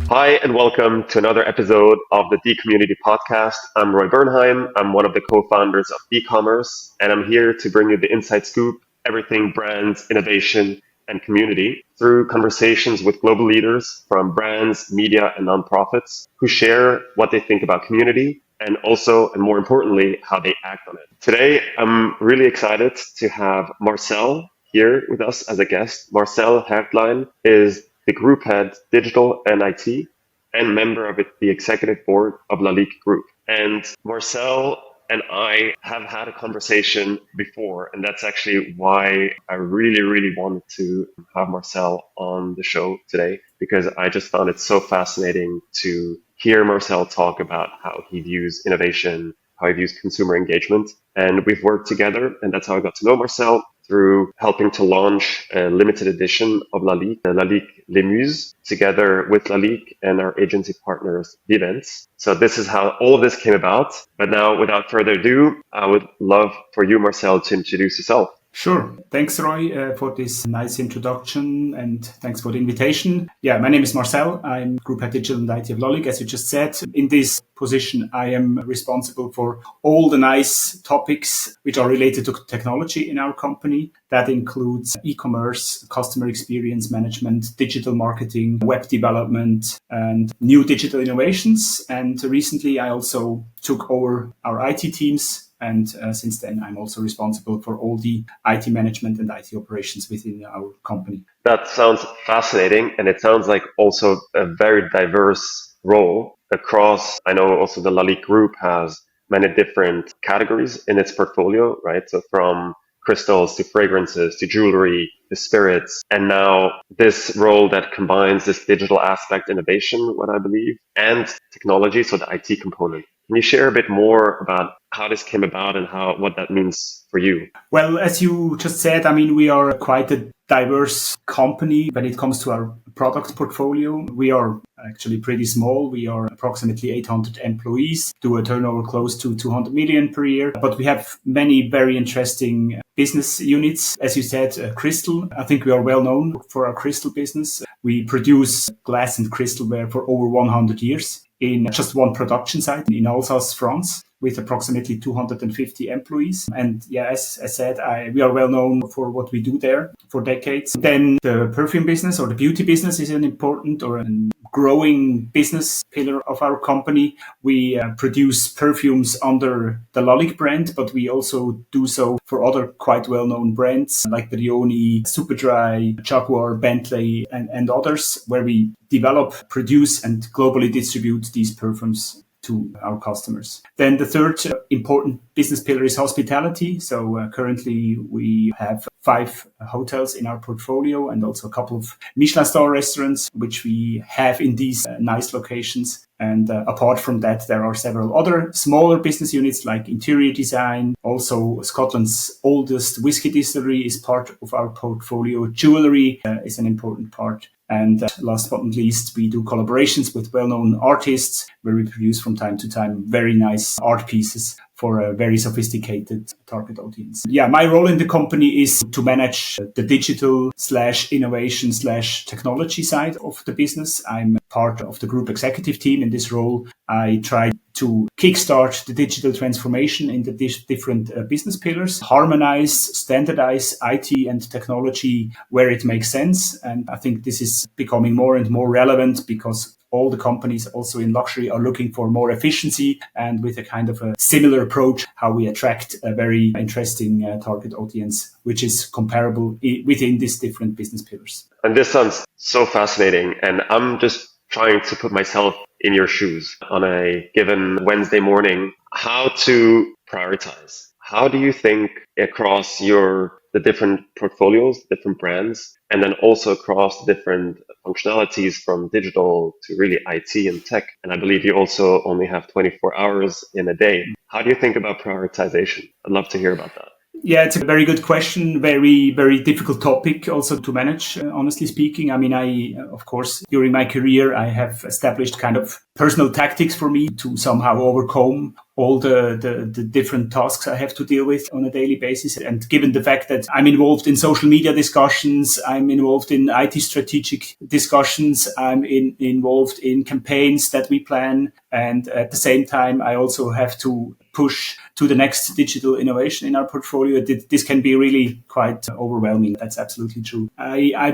Hi, and welcome to another episode of the Decommunity Podcast. I'm Roy Bernheim. I'm one of the co-founders of Decommerce, and I'm here to bring you the inside scoop, everything brands, innovation, and community through conversations with global leaders from brands, media, and nonprofits who share what they think about community and also, and more importantly, how they act on it. Today, I'm really excited to have Marcel here with us as a guest. Marcel Härtlein is the group head digital and IT and member of the executive board of Lalique Group. And Marcel and I have had a conversation before, and that's actually why I really wanted to have Marcel on the show today, because I just found it so fascinating to hear Marcel talk about how he views innovation, how he views consumer engagement. And we've worked together, and that's how I got to know Marcel, through helping to launch a limited edition of Lalique, Lalique Les Muses, together with Lalique and our agency partners, Vivents. So this is how all of this came about. But now, without further ado, I would love for you, Marcel, to introduce yourself. Sure. Thanks, Roy, for this nice introduction, and thanks for the invitation. Yeah, my name is Marcel. I'm Group Head Digital and IT of Lalique, as you just said. In this position, I am responsible for all the nice topics which are related to technology in our company. That includes e-commerce, customer experience management, digital marketing, web development, and new digital innovations. And recently, I also took over our IT teams. And since then, I'm also responsible for all the IT management and IT operations within our company. That sounds fascinating. And it sounds like also a very diverse role across. I know also the Lalique Group has many different categories in its portfolio, right? So from crystals to fragrances to jewelry to spirits. And now this role that combines this digital aspect, innovation, what I believe, and technology, so the IT component. Can you share a bit more about how this came about and what that means for you? Well, as you just said, we are quite a diverse company when it comes to our product portfolio. We are actually pretty small. We are approximately 800 employees, do a turnover close to 200 million per year. But we have many very interesting business units. As you said, crystal. I think we are well known for our crystal business. We produce glass and crystalware for over 100 years in just one production site in Alsace, France, with approximately 250 employees. And yeah, as I said, we are well known for what we do there for decades. Then the perfume business or the beauty business is an important or a growing business pillar of our company. We produce perfumes under the Lalique brand, but we also do so for other quite well-known brands like Brioni, Superdry, Jaguar, Bentley, and others, where we develop, produce, and globally distribute these perfumes to our customers. Then the third important business pillar is hospitality. So currently we have 5 hotels in our portfolio and also a couple of Michelin star restaurants, which we have in these nice locations. And apart from that, there are several other smaller business units like interior design. Also, Scotland's oldest whiskey distillery is part of our portfolio. Jewelry is an important part. And last but not least, we do collaborations with well-known artists where we produce from time to time very nice art pieces for a very sophisticated target audience. Yeah, my role in the company is to manage the digital / innovation / technology side of the business. I'm part of the group executive team. In this role, I try to kickstart the digital transformation in the different business pillars, harmonize, standardize IT and technology where it makes sense. And I think this is becoming more and more relevant because all the companies also in luxury are looking for more efficiency and with a kind of a similar approach, how we attract a very interesting target audience, which is comparable within these different business pillars. And this sounds so fascinating. And I'm just trying to put myself in your shoes on a given Wednesday morning, how to prioritize. How do you think across the different portfolios, different brands, and then also across the different functionalities from digital to really IT and tech? And I believe you also only have 24 hours in a day. How do you think about prioritization? I'd love to hear about that. Yeah, it's a very good question. Very, very difficult topic also to manage, honestly speaking. Of course, during my career, I have established kind of personal tactics for me to somehow overcome all the different tasks I have to deal with on a daily basis. And given the fact that I'm involved in social media discussions, I'm involved in IT strategic discussions, I'm involved in campaigns that we plan. And at the same time, I also have to push to the next digital innovation in our portfolio. This can be really quite overwhelming. That's absolutely true. I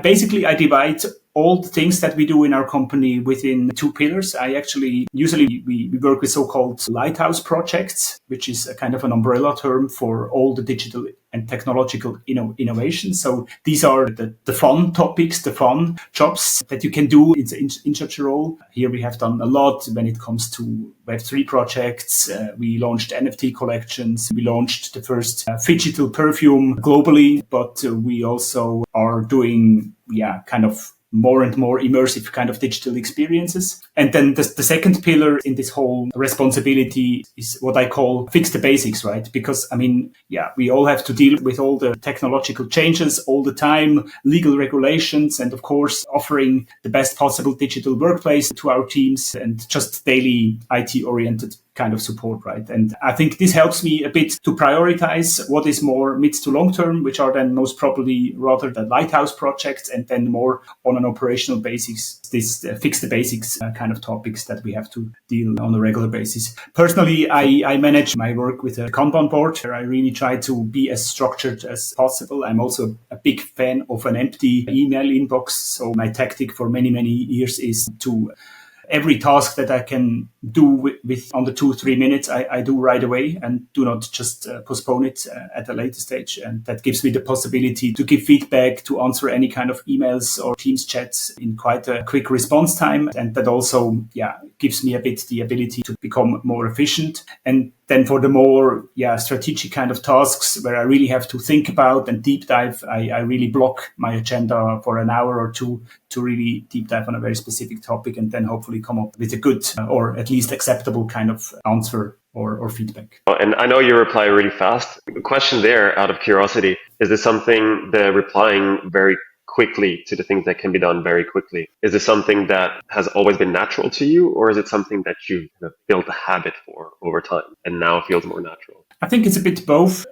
divide all the things that we do in our company within two pillars. Usually we work with so-called lighthouse projects, which is a kind of an umbrella term for all the digital and technological innovations. So these are the fun topics, the fun jobs that you can do in such a role. Here we have done a lot when it comes to Web3 projects. We launched NFT collections. We launched the first digital perfume globally, but we also are doing, kind of more and more immersive kind of digital experiences. And then the second pillar in this whole responsibility is what I call fix the basics, right? Because, we all have to deal with all the technological changes all the time, legal regulations, and of course, offering the best possible digital workplace to our teams and just daily IT-oriented kind of support, right? And I think this helps me a bit to prioritize what is more mid to long term, which are then most probably rather the lighthouse projects, and then more on an operational basis, this fix the basics kind of topics that we have to deal on a regular basis. Personally, I manage my work with a Kanban board where I really try to be as structured as possible. I'm also a big fan of an empty email inbox. So my tactic for many, many years is to every task that I can do with under 2-3 minutes, I do right away and do not just postpone it at a later stage. And that gives me the possibility to give feedback, to answer any kind of emails or Teams chats in quite a quick response time. And that also, gives me a bit the ability to become more efficient. And then for the more strategic kind of tasks where I really have to think about and deep dive, I really block my agenda for an hour or two to really deep dive on a very specific topic and then hopefully come up with a good or at least acceptable kind of answer or feedback. And I know you reply really fast. The question there, out of curiosity, is this something, the replying very quickly to the things that can be done very quickly, is this something that has always been natural to you, or is it something that you've built a habit for over time and now feels more natural? I think it's a bit both.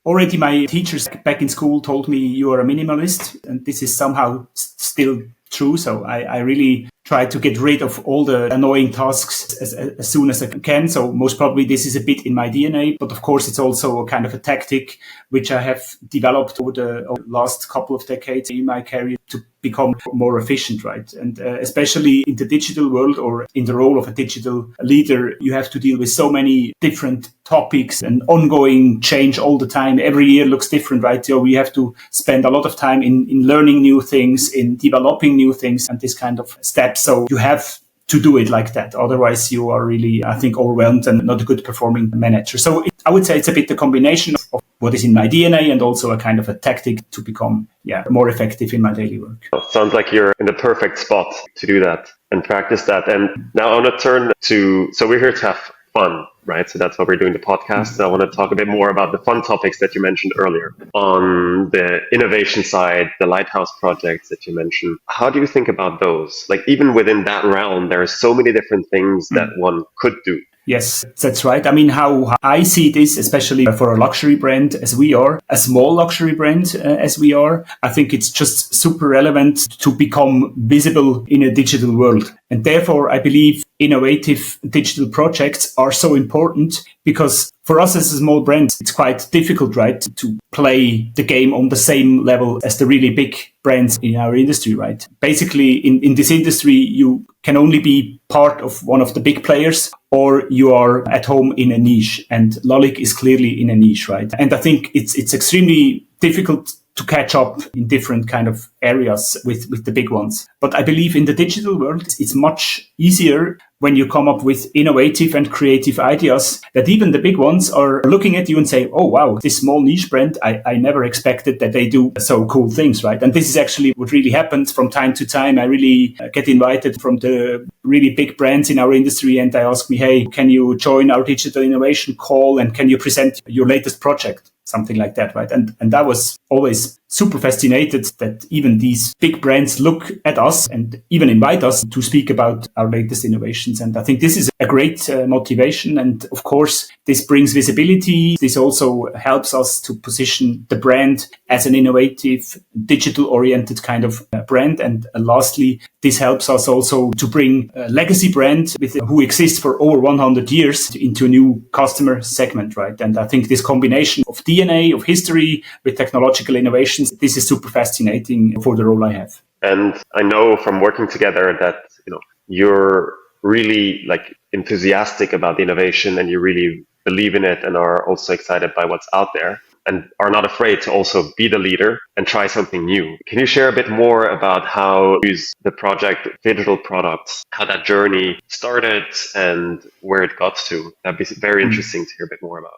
Already my teachers back in school told me you are a minimalist, and this is somehow still true. So I really try to get rid of all the annoying tasks as soon as I can. So most probably this is a bit in my DNA, but of course it's also a kind of a tactic which I have developed over the last couple of decades in my career to become more efficient, right? And especially in the digital world or in the role of a digital leader, you have to deal with so many different topics and ongoing change all the time. Every year looks different, right? So we have to spend a lot of time in learning new things, in developing new things and this kind of steps. So you have to do it like that. Otherwise, you are really, I think, overwhelmed and not a good performing manager. So I would say it's a bit the combination of what is in my DNA and also a kind of a tactic to become more effective in my daily work. Well, sounds like you're in the perfect spot to do that and practice that. And now I want to turn to, so we're here to have fun, right? So that's why we're doing the podcast. I want to talk a bit more about the fun topics that you mentioned earlier. On the innovation side, the lighthouse projects that you mentioned, how do you think about those? Like even within that realm, there are so many different things that one could do. Yes, that's right. How I see this, especially for a luxury brand as we are, a small luxury brand as we are, I think it's just super relevant to become visible in a digital world. And therefore, I believe innovative digital projects are so important because for us as a small brand, it's quite difficult, right, to play the game on the same level as the really big brands in our industry, right? Basically, in this industry, you can only be part of one of the big players or you are at home in a niche. And Lalique is clearly in a niche, right? And I think it's extremely difficult to catch up in different kind of areas with the big ones. But I believe in the digital world, it's much easier when you come up with innovative and creative ideas that even the big ones are looking at you and say, oh, wow, this small niche brand, I never expected that they do so cool things, right? And this is actually what really happens from time to time. I really get invited from the really big brands in our industry and they ask me, hey, can you join our digital innovation call and can you present your latest project? Something like that, right? And that was always super fascinated that even these big brands look at us and even invite us to speak about our latest innovations. And I think this is a great motivation. And of course, this brings visibility. This also helps us to position the brand as an innovative, digital-oriented kind of brand. And lastly, this helps us also to bring a legacy brand who exists for over 100 years into a new customer segment, right? And I think this combination of DNA, of history with technological innovations, this is super fascinating for the role I have. And I know from working together that, you're really like enthusiastic about the innovation and you really believe in it and are also excited by what's out there and are not afraid to also be the leader and try something new. Can you share a bit more about how you use the project Digital Products, how that journey started and where it got to? That'd be very interesting to hear a bit more about.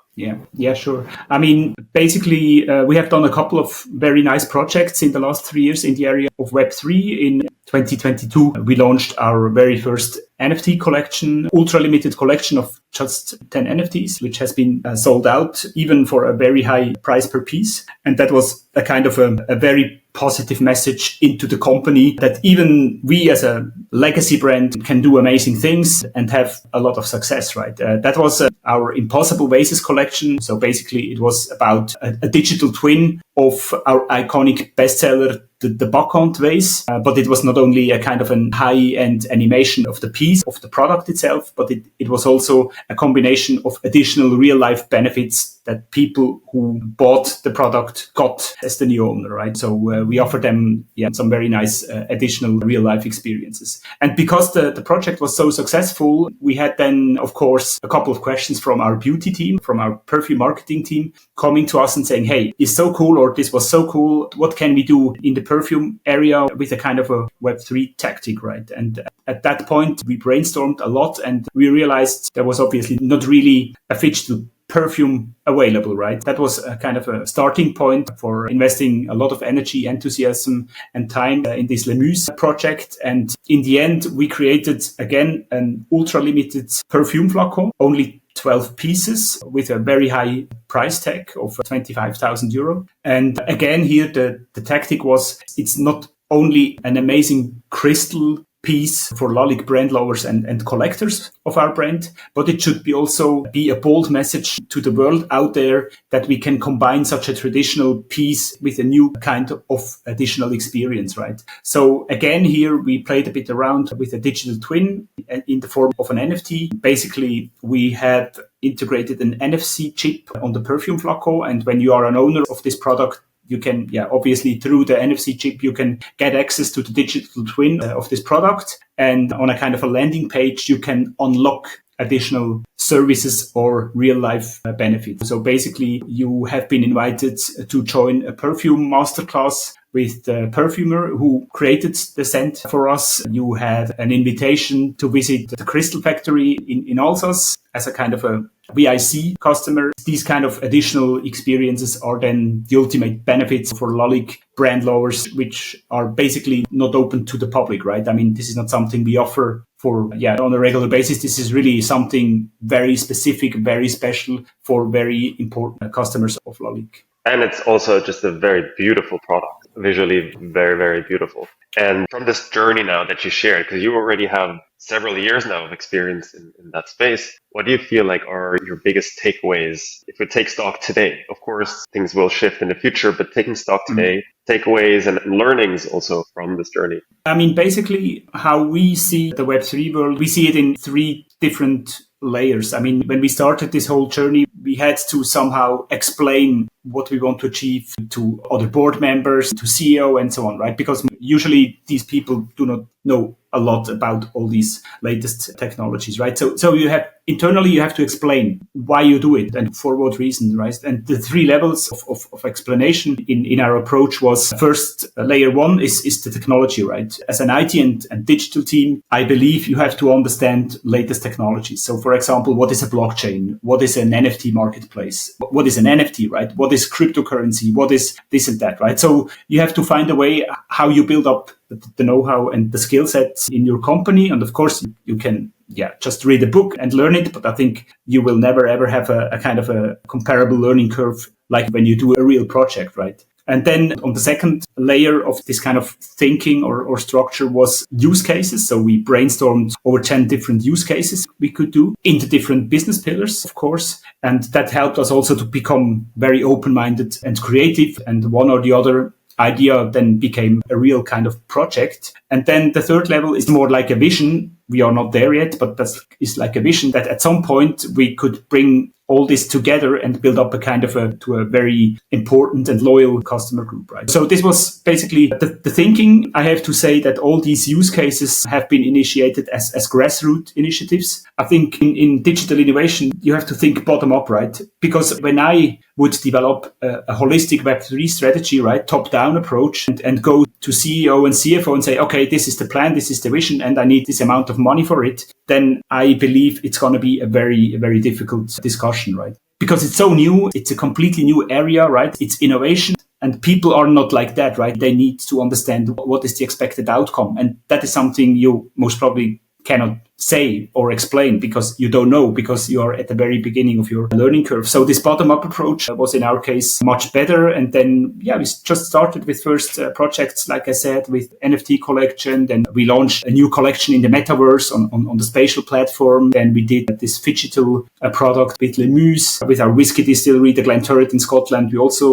Yeah, sure. I mean, basically, we have done a couple of very nice projects in the last 3 years in the area of Web3. In 2022, we launched our very first NFT collection, ultra limited collection of just 10 NFTs, which has been sold out even for a very high price per piece. And that was a kind of a very positive message into the company that even we as a legacy brand can do amazing things and have a lot of success, right? That was our Impossible Vases collection. So basically it was about a digital twin of our iconic bestseller, the Bacchante vase. But it was not only a kind of a high-end animation of the piece, of the product itself, but it was also a combination of additional real-life benefits that people who bought the product got as the new owner, right? So we offer them some very nice additional real-life experiences. And because the project was so successful, we had then, of course, a couple of questions from our beauty team, from our perfume marketing team, coming to us and saying, hey, it's so cool, or this was so cool. What can we do in the perfume area with a kind of a Web3 tactic, right? And at that point, we brainstormed a lot and we realized there was obviously not really a digital perfume available, right? That was a kind of a starting point for investing a lot of energy, enthusiasm, and time in this Lemuse project. And in the end, we created again an ultra limited perfume flacon, only 12 pieces with a very high price tag of 25,000 euro. And again, here the tactic was it's not only an amazing crystal piece for Lalique brand lovers and collectors of our brand, but it should also be a bold message to the world out there that we can combine such a traditional piece with a new kind of additional experience, right? So again, here we played a bit around with a digital twin in the form of an NFT. Basically, we had integrated an NFC chip on the perfume flacon, and when you are an owner of this product, you can, obviously through the NFC chip, you can get access to the digital twin of this product. And on a kind of a landing page, you can unlock additional services or real life benefits. So basically, you have been invited to join a perfume masterclass with the perfumer who created the scent for us. You had an invitation to visit the Crystal Factory in Alsace as a kind of a VIC customer. These kind of additional experiences are then the ultimate benefits for Lalique brand lovers, which are basically not open to the public, right? I mean, this is not something we offer for, on a regular basis. This is really something very specific, very special for very important customers of Lalique. And it's also just a very beautiful product, visually very, very beautiful. And from this journey now that you shared, because you already have several years now of experience in that space, what do you feel like are your biggest takeaways? If we take stock today, of course, things will shift in the future, but taking stock today, takeaways and learnings also from this journey. I mean, basically how we see the Web3 world, we see it in 3 different layers. I mean, when we started this whole journey, we had to somehow explain what we want to achieve to other board members, to CEO and so on, right? Because usually these people do not know a lot about all these latest technologies, right? So you have internally, you have to explain why you do it and for what reason, right? And the 3 levels of explanation in our approach was first, layer 1 is the technology, right? As an IT and digital team, I believe you have to understand latest technologies. So for example, what is a blockchain? What is an NFT marketplace? What is an NFT, right? What is cryptocurrency? What is this and that, right? So you have to find a way how you build up the know-how and the skill sets in your company. And of course, you can just read a book and learn it. But I think you will never, ever have a kind of a comparable learning curve like when you do a real project, right? And then on the second layer of this kind of thinking or structure was use cases. So we brainstormed over 10 different use cases we could do into different business pillars, of course. And that helped us also to become very open-minded and creative. And one or the other idea then became a real kind of project. And then the third level is more like a vision. We are not there yet, but that is like a vision that at some point we could bring all this together and build up a kind of to a very important and loyal customer group, right? So this was basically the thinking. I have to say that all these use cases have been initiated as grassroots initiatives. I think in digital innovation, you have to think bottom up, right? Because when I would develop a holistic Web3 strategy, right, top-down approach, and go to CEO and CFO and say, okay, this is the plan, this is the vision, and I need this amount of money for it, then I believe it's going to be a very difficult discussion, right? Because it's so new, it's a completely new area, right? It's innovation. And people are not like that, right? They need to understand what is the expected outcome. And that is something you most probably cannot say or explain because you don't know, because you are at the very beginning of your learning curve. So this bottom-up approach was in our case much better. And then, we just started with first projects, like I said, with NFT collection. Then we launched a new collection in the metaverse on the spatial platform. Then we did this digital product with Lemuse, with our whiskey distillery, the Glenturret in Scotland. We also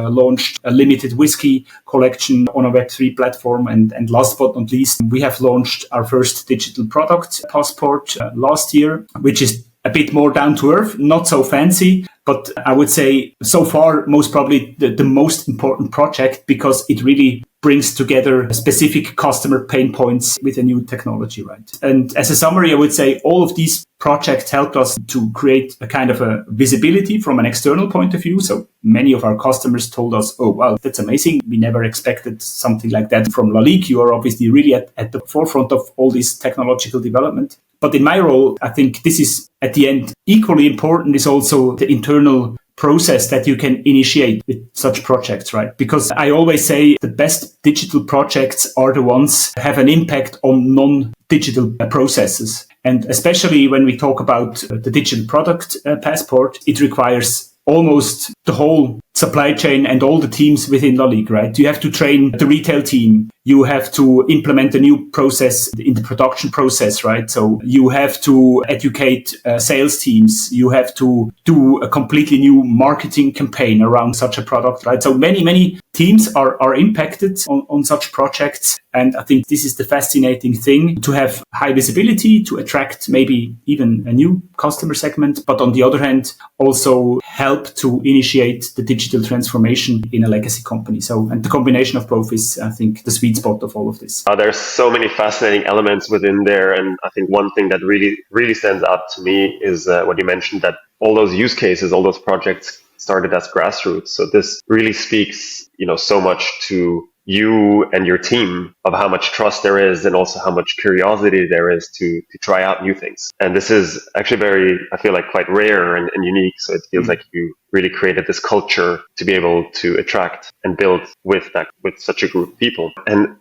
launched a limited whiskey collection on a Web3 platform. And last but not least, we have launched our first digital product, Passport, last year, which is a bit more down to earth, not so fancy, but I would say so far most probably the most important project because it really brings together specific customer pain points with a new technology, right? And as a summary, I would say all of these projects helped us to create a kind of a visibility from an external point of view. So many of our customers told us, oh, wow, that's amazing. We never expected something like that from Lalique. You are obviously really at the forefront of all this technological development. But in my role, I think this is at the end equally important is also the internal process that you can initiate with such projects, right? Because I always say the best digital projects are the ones that have an impact on non-digital processes. And especially when we talk about the digital product passport, it requires almost the whole supply chain and all the teams within Lalique, right? You have to train the retail team. You have to implement a new process in the production process, right? So you have to educate sales teams. You have to do a completely new marketing campaign around such a product, right? So many teams are impacted on such projects. And I think this is the fascinating thing, to have high visibility, to attract maybe even a new customer segment, but on the other hand, also help to initiate the digital transformation in a legacy company. So, and the combination of both is, I think, the sweet spot of all of this. There's so many fascinating elements within there. And I think one thing that really stands out to me is what you mentioned, that all those use cases, all those projects started as grassroots. So this really speaks, so much to you and your team of how much trust there is and also how much curiosity there is to try out new things. And this is actually I feel like quite rare and unique. So it feels like you really created this culture to be able to attract and build with such a group of people. And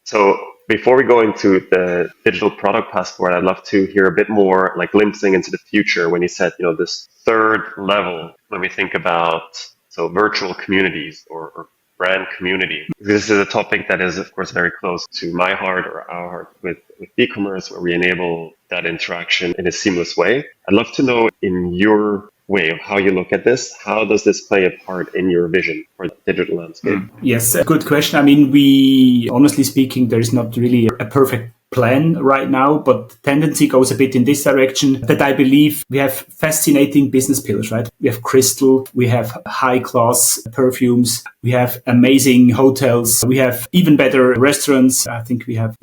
so before we go into the digital product passport, I'd love to hear a bit more like glimpsing into the future when you said, this third level, when we think about virtual communities or brand community. This is a topic that is, of course, very close to my heart or our heart with Decommerce, where we enable that interaction in a seamless way. I'd love to know, in your way of how you look at this, how does this play a part in your vision for the digital landscape? Yes, a good question. I mean, honestly speaking, there is not really a perfect plan right now, but tendency goes a bit in this direction, that I believe we have fascinating business pillars, right? We have crystal, we have high class perfumes, we have amazing hotels, we have even better restaurants. I think we have,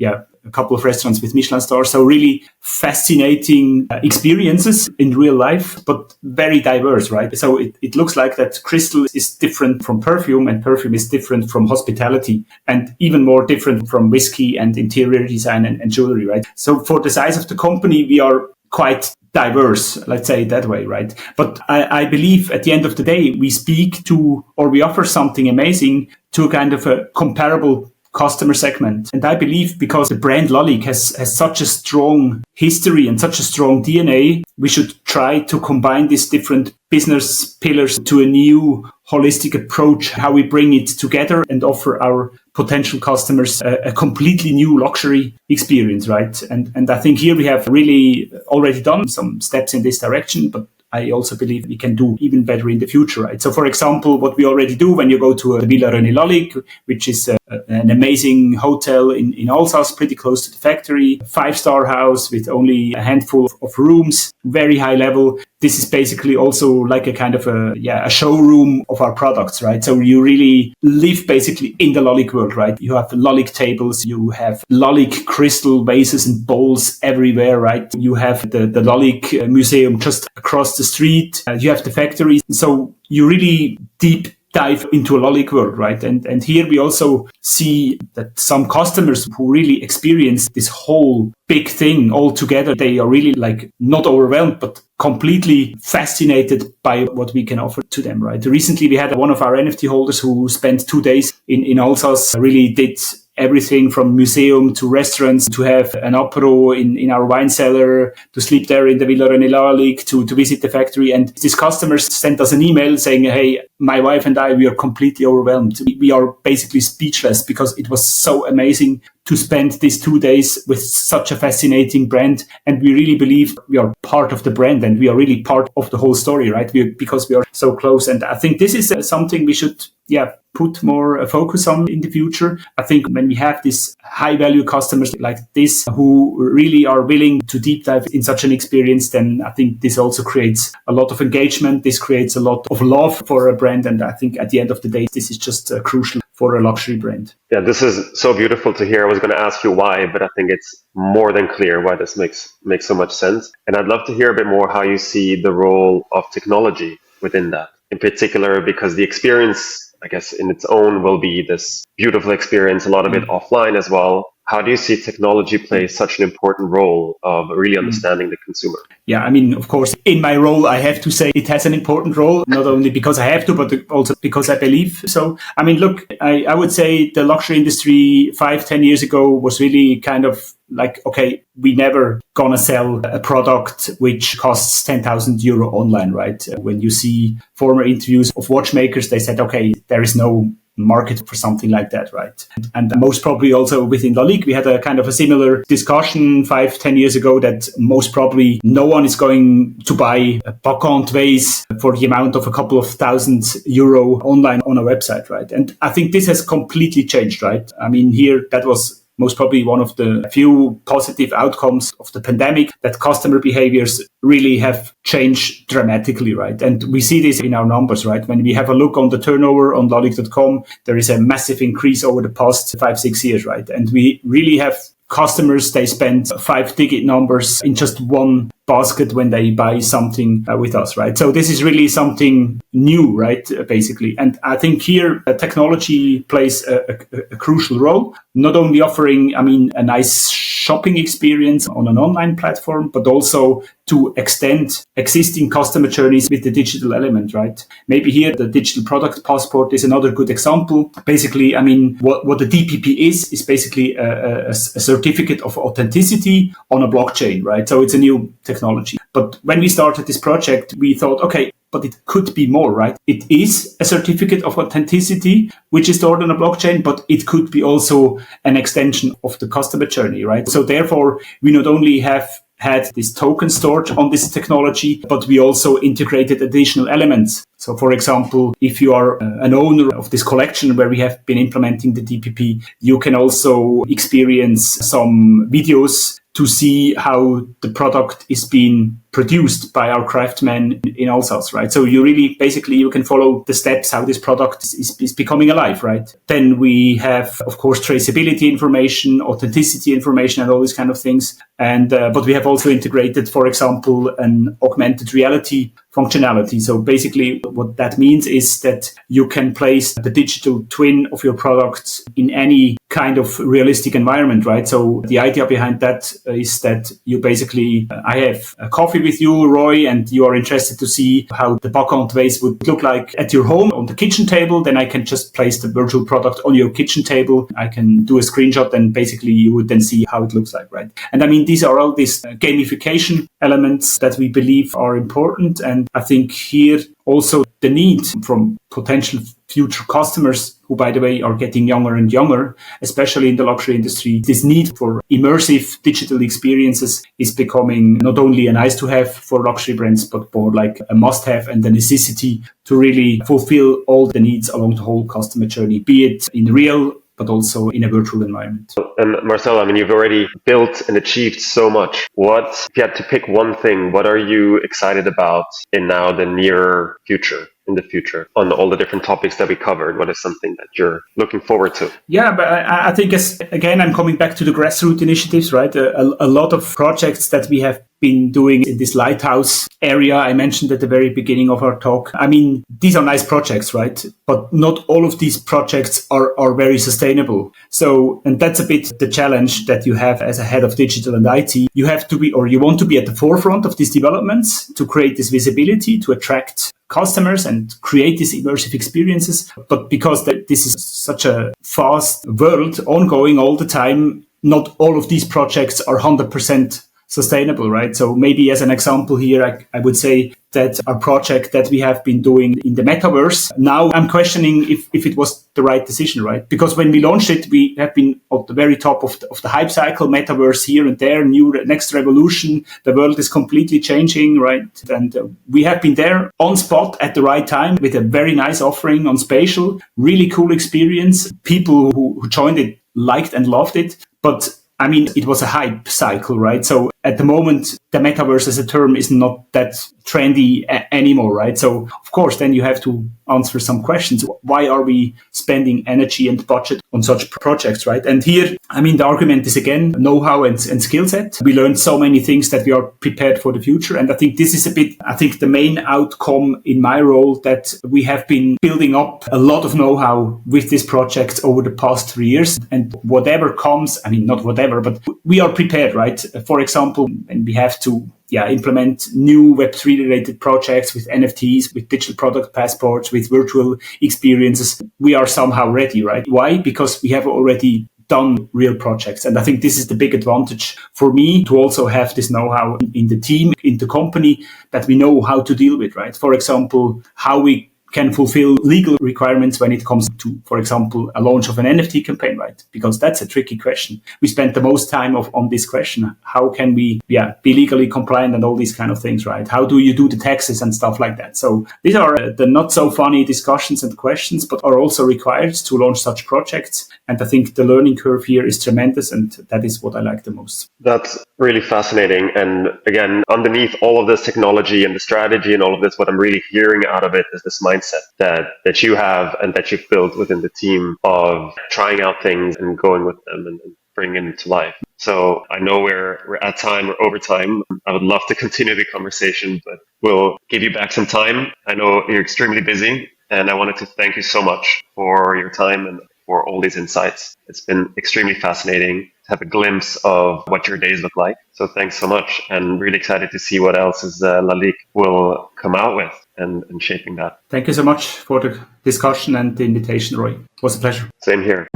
a couple of restaurants with Michelin stars. So really fascinating experiences in real life, but very diverse, right? So it looks like that crystal is different from perfume, and perfume is different from hospitality, and even more different from whiskey and interior design and jewelry, right? So for the size of the company, we are quite diverse, let's say it that way, right? But I believe at the end of the day, we speak to, or we offer something amazing to kind of a comparable customer segment. And I believe because the brand Lalique has such a strong history and such a strong DNA, we should try to combine these different business pillars to a new holistic approach, how we bring it together and offer our potential customers a completely new luxury experience, right? And I think here we have really already done some steps in this direction, but I also believe we can do even better in the future, right? So, for example, what we already do when you go to the Villa René Lalique, which is an amazing hotel in Alsace, pretty close to the factory, 5-star house with only a handful of rooms, very high level. This is basically also like a kind of a showroom of our products, right? So you really live basically in the Lalique world, right? You have Lalique tables, you have Lalique crystal vases and bowls everywhere, right? You have the Lalique museum just across the street. You have the factory. So you really deep dive into a Lalique world, right? And here we also see that some customers who really experience this whole big thing all together, they are really like not overwhelmed, but completely fascinated by what we can offer to them, right? Recently, we had one of our NFT holders who spent 2 days in Alsace, really did everything from museum to restaurants, to have an apero in our wine cellar, to sleep there in the Villa René Lalique, to visit the factory. And these customers sent us an email saying, hey, my wife and I, we are completely overwhelmed. We are basically speechless because it was so amazing to spend these 2 days with such a fascinating brand. And we really believe we are part of the brand and we are really part of the whole story, right? Because we are so close. And I think this is something we should, put more focus on in the future. I think when we have these high value customers like this who really are willing to deep dive in such an experience, then I think this also creates a lot of engagement. This creates a lot of love for a brand. And I think at the end of the day, this is just crucial for a luxury brand. Yeah, this is so beautiful to hear. I was going to ask you why, but I think it's more than clear why this makes so much sense. And I'd love to hear a bit more how you see the role of technology within that, in particular, because the experience, I guess, in its own will be this beautiful experience, a lot of it offline as well. How do you see technology play such an important role of really understanding the consumer? Yeah, I mean, of course, in my role, I have to say it has an important role, not only because I have to, but also because I believe so. I mean, look, I would say the luxury industry 5-10 years ago was really kind of like, okay, we never gonna sell a product which costs 10,000 euro online, right? When you see former interviews of watchmakers, they said, okay, there is no market for something like that, right? And most probably also within Lalique, we had a kind of a similar discussion 5-10 years ago that most probably no one is going to buy a Bacchante vase for the amount of a couple of €1,000 online on a website, right? And I think this has completely changed, right? I mean, here that was most probably one of the few positive outcomes of the pandemic, that customer behaviors really have changed dramatically, right? And we see this in our numbers, right? When we have a look on the turnover on Lalique.com, there is a massive increase over the past 5-6 years, right? And we really have customers, they spend 5-digit numbers in just one basket when they buy something with us, right? So this is really something new, right? Basically. And I think here technology plays a crucial role, not only offering, I mean, a nice shopping experience on an online platform, but also to extend existing customer journeys with the digital element, right? Maybe here the digital product passport is another good example. Basically, I mean, what the DPP is basically a certificate of authenticity on a blockchain, right? So it's a new technology. But when we started this project, we thought, okay, but it could be more, right? It is a certificate of authenticity, which is stored on a blockchain, but it could be also an extension of the customer journey, right? So therefore, we not only have had this token stored on this technology, but we also integrated additional elements. So, for example, if you are an owner of this collection where we have been implementing the DPP, you can also experience some videos to see how the product is being produced by our craftsmen in Alsace, right? So you really, basically, you can follow the steps how this product is becoming alive, right? Then we have, of course, traceability information, authenticity information, and all these kind of things. And but we have also integrated, for example, an augmented reality functionality. So basically what that means is that you can place the digital twin of your products in any kind of realistic environment, right? So the idea behind that is that you basically, I have a coffee with you, Roy, and you are interested to see how the bacon vase would look like at your home on the kitchen table. Then I can just place the virtual product on your kitchen table. I can do a screenshot and basically you would then see how it looks like, right? And I mean, these are all these gamification elements that we believe are important. And I think here also the need from potential future customers, who, by the way, are getting younger and younger, especially in the luxury industry, this need for immersive digital experiences is becoming not only a nice to have for luxury brands, but more like a must have and a necessity to really fulfill all the needs along the whole customer journey, be it in real, but also in a virtual environment. And Marcel, I mean, you've already built and achieved so much. If you had to pick one thing, what are you excited about in now the near future? In the future, on all the different topics that we covered, what is something that you're looking forward to? Yeah, but I think, again, I'm coming back to the grassroots initiatives, right? A lot of projects that we have been doing in this lighthouse area I mentioned at the very beginning of our talk. I mean, these are nice projects, right? But not all of these projects are very sustainable. So, and that's a bit the challenge that you have as a head of digital and IT. You have to be, or you want to be at the forefront of these developments to create this visibility, to attract customers and create these immersive experiences. But because this is such a fast world ongoing all the time, not all of these projects are 100% sustainable, right? So maybe as an example here, I would say that our project that we have been doing in the metaverse, now I'm questioning if it was the right decision, right? Because when we launched it, we have been at the very top of the hype cycle, metaverse here and there, next revolution. The world is completely changing, right? And we have been there on spot at the right time with a very nice offering on spatial, really cool experience. People who joined it liked and loved it, but I mean, it was a hype cycle, right? So at the moment, the metaverse as a term is not that trendy anymore, right? So of course, then you have to answer some questions. Why are we spending energy and budget on such projects, right? And here, I mean, the argument is again, know-how and skill set. We learned so many things that we are prepared for the future. And I think this is the main outcome in my role, that we have been building up a lot of know-how with this project over the past 3 years. And whatever comes, I mean, not whatever, but we are prepared, right? For example, and we have to implement new Web3 related projects with NFTs, with digital product passports, with virtual experiences. We are somehow ready, right? Why? Because we have already done real projects. And I think this is the big advantage for me, to also have this know-how in the team, in the company, that we know how to deal with, right? For example, how we can fulfill legal requirements when it comes to, for example, a launch of an NFT campaign, right? Because that's a tricky question. We spent the most time on this question. How can we be legally compliant and all these kind of things, right? How do you do the taxes and stuff like that? So these are the not so funny discussions and questions, but are also required to launch such projects. And I think the learning curve here is tremendous, and that is what I like the most. That's really fascinating. And again, underneath all of this technology and the strategy and all of this, what I'm really hearing out of it is this mindset that you have and that you've built within the team of trying out things and going with them and bringing them to life. So I know we're at time, we're over time. I would love to continue the conversation, but we'll give you back some time. I know you're extremely busy, and I wanted to thank you so much for your time and for all these insights. It's been extremely fascinating to have a glimpse of what your days look like. So thanks so much, and really excited to see what else Lalique will come out with and shaping that. Thank you so much for the discussion and the invitation, Roy. It was a pleasure. Same here.